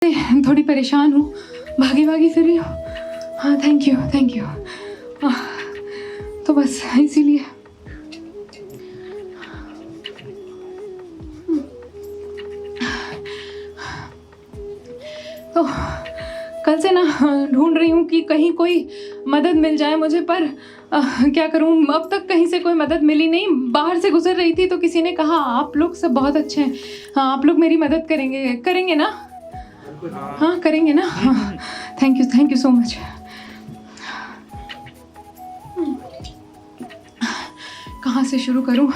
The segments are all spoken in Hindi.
थोड़ी परेशान हूँ, भागी भागी फिर रही हूँ। हाँ, थैंक यू। तो बस इसीलिए तो कल से ना ढूंढ रही हूँ कि कहीं कोई मदद मिल जाए मुझे, पर क्या करूँ, अब तक कहीं से कोई मदद मिली नहीं। बाहर से गुजर रही थी तो किसी ने कहा आप लोग सब बहुत अच्छे हैं, हाँ आप लोग मेरी मदद करेंगे ना? हाँ करेंगे ना? हाँ, थैंक यू सो मच। कहाँ से शुरू करूँ?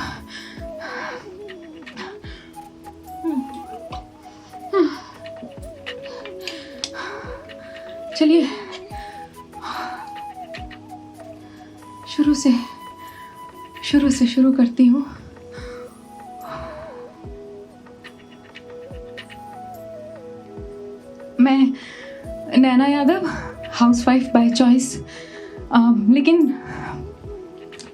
चलिए शुरू से शुरू करती हूँ। मैं नैना यादव, हाउसवाइफ बाय चॉइस, लेकिन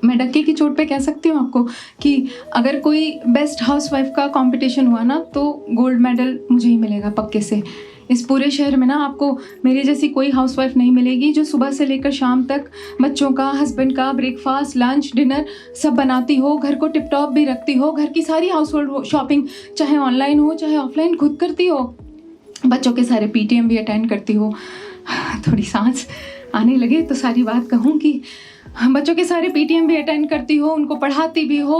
मैं डक्के की चोट पे कह सकती हूँ आपको कि अगर कोई बेस्ट हाउसवाइफ का कंपटीशन हुआ ना तो गोल्ड मेडल मुझे ही मिलेगा पक्के से। इस पूरे शहर में ना आपको मेरी जैसी कोई हाउसवाइफ नहीं मिलेगी जो सुबह से लेकर शाम तक बच्चों का, हस्बैंड का ब्रेकफास्ट, लंच, डिनर सब बनाती हो, घर को टिप टॉप भी रखती हो, घर की सारी हाउस होल्ड शॉपिंग चाहे ऑनलाइन हो चाहे ऑफलाइन खुद करती हो, बच्चों के सारे पीटीएम भी अटेंड करती हो। थोड़ी सांस आने लगे तो सारी बात कहूँ कि बच्चों के सारे पीटीएम भी अटेंड करती हो, उनको पढ़ाती भी हो,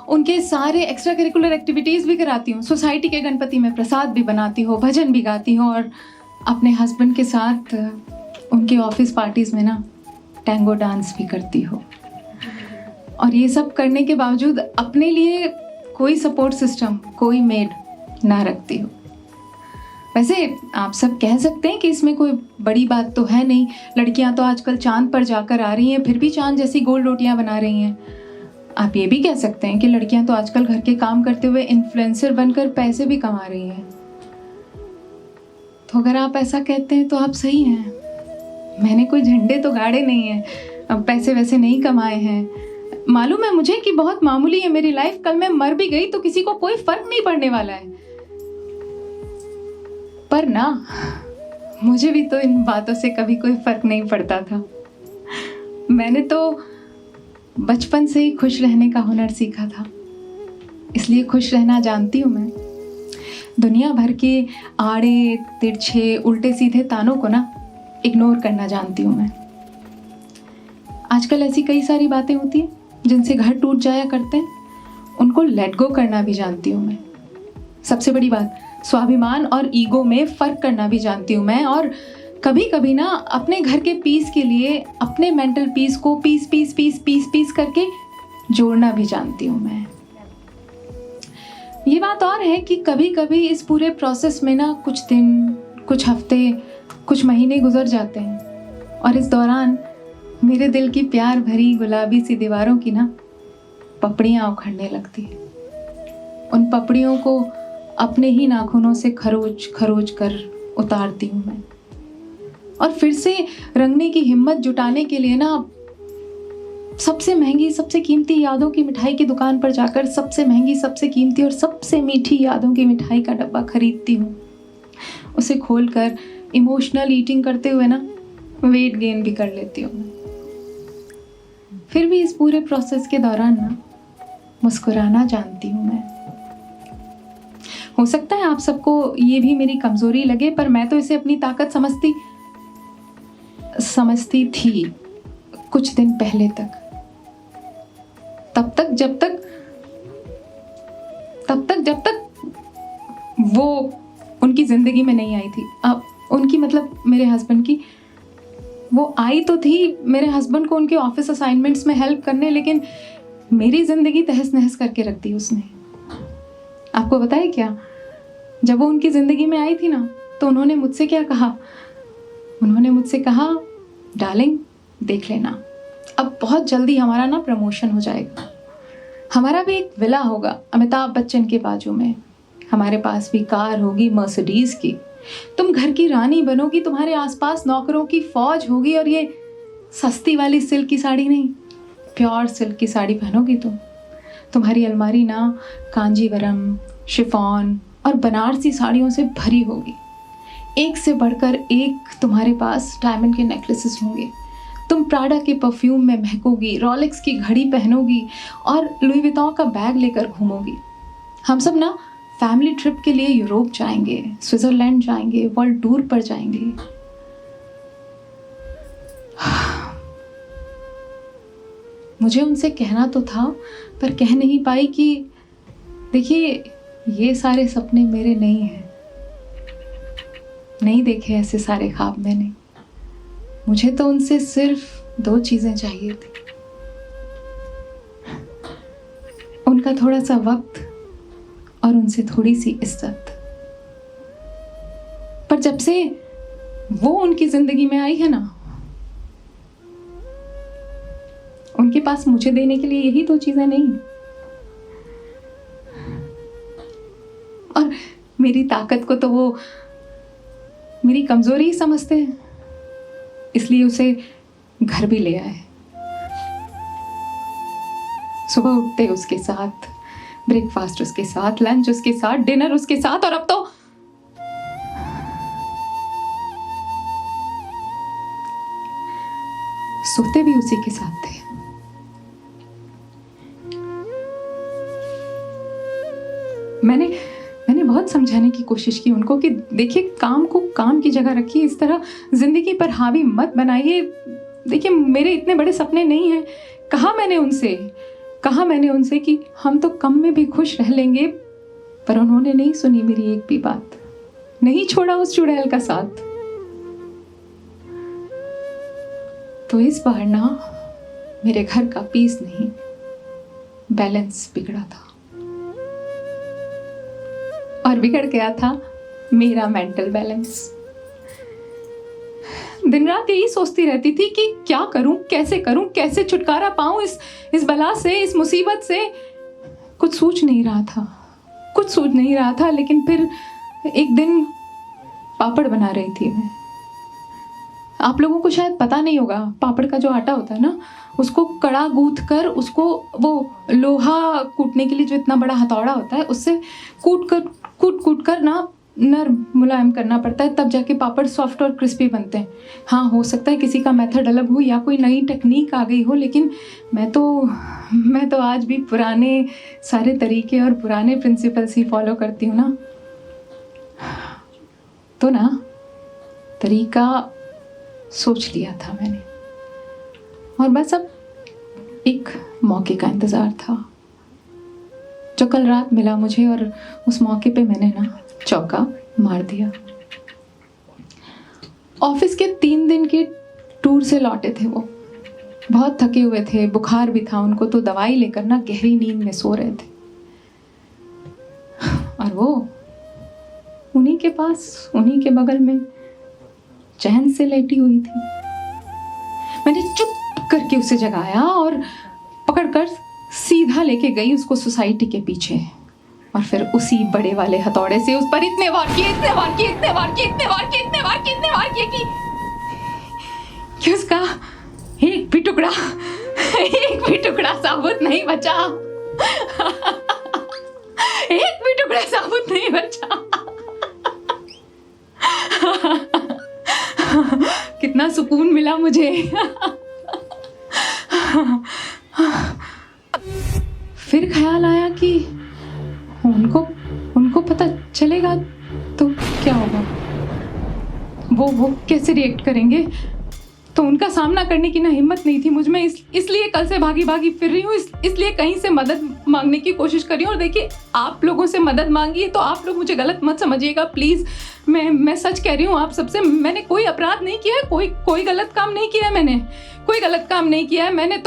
उनके सारे एक्स्ट्रा करिकुलर एक्टिविटीज़ भी कराती हो, सोसाइटी के गणपति में प्रसाद भी बनाती हो, भजन भी गाती हो, और अपने हस्बैंड के साथ उनके ऑफिस पार्टीज़ में ना टैंगो डांस भी करती हो। और ये सब करने के बावजूद अपने लिए कोई सपोर्ट सिस्टम, कोई मेड ना रखती हो। वैसे आप सब कह सकते हैं कि इसमें कोई बड़ी बात तो है नहीं, लड़कियां तो आजकल चांद पर जाकर आ रही हैं, फिर भी चांद जैसी गोल रोटियां बना रही हैं। आप ये भी कह सकते हैं कि लड़कियां तो आजकल घर के काम करते हुए इन्फ्लुएंसर बनकर पैसे भी कमा रही हैं। तो अगर आप ऐसा कहते हैं तो आप सही हैं। मैंने कोई झंडे तो गाड़े नहीं हैं, अब पैसे वैसे नहीं कमाए हैं। मालूम है मुझे कि बहुत मामूली है मेरी लाइफ, कल मैं मर भी गई तो किसी को कोई फर्क नहीं पड़ने वाला है। पर ना मुझे भी तो इन बातों से कभी कोई फर्क नहीं पड़ता था। मैंने तो बचपन से ही खुश रहने का हुनर सीखा था, इसलिए खुश रहना जानती हूँ मैं। दुनिया भर के आड़े तिरछे उल्टे सीधे तानों को ना इग्नोर करना जानती हूँ मैं। आजकल ऐसी कई सारी बातें होती हैं जिनसे घर टूट जाया करते हैं, उनको लेट गो करना भी जानती हूँ मैं। सबसे बड़ी बात, स्वाभिमान और ईगो में फ़र्क करना भी जानती हूँ मैं। और कभी कभी ना अपने घर के पीस के लिए अपने मेंटल पीस को पीस करके जोड़ना भी जानती हूँ मैं। ये बात और है कि कभी कभी इस पूरे प्रोसेस में ना कुछ दिन, कुछ हफ्ते, कुछ महीने गुजर जाते हैं, और इस दौरान मेरे दिल की प्यार भरी गुलाबी सी दीवारों की ना पपड़ियाँ उखड़ने लगती हैं। उन पपड़ियों को अपने ही नाखूनों से खरोच कर उतारती हूँ मैं, और फिर से रंगने की हिम्मत जुटाने के लिए ना सबसे महंगी, सबसे कीमती यादों की मिठाई की दुकान पर जाकर सबसे महंगी, सबसे कीमती और सबसे मीठी यादों की मिठाई का डब्बा खरीदती हूँ। उसे खोलकर इमोशनल ईटिंग करते हुए ना वेट गेन भी कर लेती हूँ मैं। फिर भी इस पूरे प्रोसेस के दौरान ना मुस्कुराना जानती हूँ मैं। हो सकता है आप सबको ये भी मेरी कमजोरी लगे, पर मैं तो इसे अपनी ताकत समझती थी कुछ दिन पहले तक। तब तक जब तक वो उनकी जिंदगी में नहीं आई थी। अब उनकी मतलब मेरे हस्बैंड की, वो आई तो थी मेरे हस्बैंड को उनके ऑफिस असाइनमेंट्स में हेल्प करने, लेकिन मेरी जिंदगी तहस नहस करके रख दी उसने। आपको बताया क्या, जब वो उनकी ज़िंदगी में आई थी ना तो उन्होंने मुझसे क्या कहा? उन्होंने मुझसे कहा, डार्लिंग देख लेना, अब बहुत जल्दी हमारा ना प्रमोशन हो जाएगा, हमारा भी एक विला होगा अमिताभ बच्चन के बाजू में, हमारे पास भी कार होगी मर्सिडीज़ की, तुम घर की रानी बनोगी, तुम्हारे आसपास नौकरों की फौज होगी, और ये सस्ती वाली सिल्क की साड़ी नहीं, प्योर सिल्क की साड़ी पहनोगी तुम्हारी अलमारी ना कांजीवरम, शिफॉन और बनारसी साड़ियों से भरी होगी। एक से बढ़कर एक तुम्हारे पास डायमंड के नेकलेसेस होंगे, तुम प्राडा के परफ्यूम में महकोगी, रॉलेक्स की घड़ी पहनोगी और लुई विटॉन का बैग लेकर घूमोगी। हम सब ना फैमिली ट्रिप के लिए यूरोप जाएंगे, स्विट्जरलैंड जाएंगे, वर्ल्ड टूर पर जाएंगे। मुझे उनसे कहना तो था पर कह नहीं पाई कि देखिए ये सारे सपने मेरे नहीं हैं, नहीं देखे ऐसे सारे ख्वाब मैंने। मुझे तो उनसे सिर्फ 2 चीजें चाहिए थी, उनका थोड़ा सा वक्त और उनसे थोड़ी सी इज्जत। पर जब से वो उनकी जिंदगी में आई है ना, उनके पास मुझे देने के लिए यही 2 चीजें नहीं, और मेरी ताकत को तो वो मेरी कमजोरी ही समझते हैं, इसलिए उसे घर भी ले आए। सुबह उठते उसके साथ, ब्रेकफास्ट उसके साथ, लंच उसके साथ, डिनर उसके साथ, और अब तो सोते भी उसी के साथ थे। मैंने बहुत समझाने की कोशिश की उनको कि देखिए काम को काम की जगह रखिए, इस तरह जिंदगी पर हावी मत बनाइए। देखिए मेरे इतने बड़े सपने नहीं हैं। कहा मैंने उनसे कि हम तो कम में भी खुश रह लेंगे, पर उन्होंने नहीं सुनी मेरी एक भी बात, नहीं छोड़ा उस चुड़ैल का साथ। तो इस बार ना मेरे घर का पीस नहीं, बैलेंस बिगड़ा था, और बिगड़ गया था मेरा मेंटल बैलेंस। दिन रात यही सोचती रहती थी कि क्या करूं, कैसे छुटकारा पाऊं इस बला से, इस मुसीबत से। कुछ सूझ नहीं रहा था। लेकिन फिर एक दिन पापड़ बना रही थी मैं। आप लोगों को शायद पता नहीं होगा, पापड़ का जो आटा होता है ना, उसको कड़ा गूंथ कर उसको वो लोहा कूटने के लिए जो इतना बड़ा हथौड़ा होता है, उससे कूट कर ना नरम मुलायम करना पड़ता है, तब जाके पापड़ सॉफ्ट और क्रिस्पी बनते हैं। हाँ, हो सकता है किसी का मेथड अलग हो या कोई नई टेक्निक आ गई हो, लेकिन मैं तो आज भी पुराने सारे तरीके और पुराने प्रिंसिपल्स ही फॉलो करती हूँ ना। तो ना तरीका सोच लिया था मैंने, और बस अब एक मौके का इंतज़ार था जो कल रात मिला मुझे, और उस मौके पे मैंने ना चौका मार दिया। ऑफिस के 3 दिन के टूर से लौटे थे वो, बहुत थके हुए थे, बुखार भी था उनको, तो दवाई लेकर ना गहरी नींद में सो रहे थे। और वो उन्हीं के पास, उन्हीं के बगल में चैन से लेटी हुई थी। मैंने चुप करके उसे जगाया और पकड़कर सीधा लेके गई उसको सोसाइटी के पीछे, और फिर उसी बड़े वाले हथौड़े से उस पर इतने वार किए कि उसका एक भी टुकड़ा साबुत नहीं बचा। एक भी टुकड़ा साबुत नहीं बचा। कितना सुकून मिला मुझे। फिर ख्याल आया कि उनको पता चलेगा तो क्या होगा, वो कैसे रिएक्ट करेंगे। तो उनका सामना करने की ना हिम्मत नहीं थी मुझ में, इसलिए कल से भागी फिर रही हूँ, इसलिए कहीं से मदद मांगने की कोशिश कर रही हूँ। और देखिए, आप लोगों से मदद मांगी है तो आप लोग मुझे गलत मत समझिएगा प्लीज़। मैं सच कह रही हूँ आप सबसे, मैंने कोई अपराध नहीं किया है, कोई गलत काम नहीं किया है, मैंने कोई गलत काम नहीं किया है। मैंने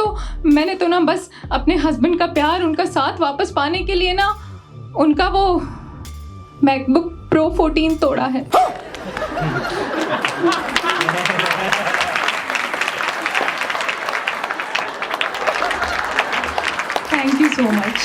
तो ना बस अपने हस्बैंड का प्यार, उनका साथ वापस पाने के लिए ना उनका वो मैकबुक प्रो 14 तोड़ा है। Thank you so much.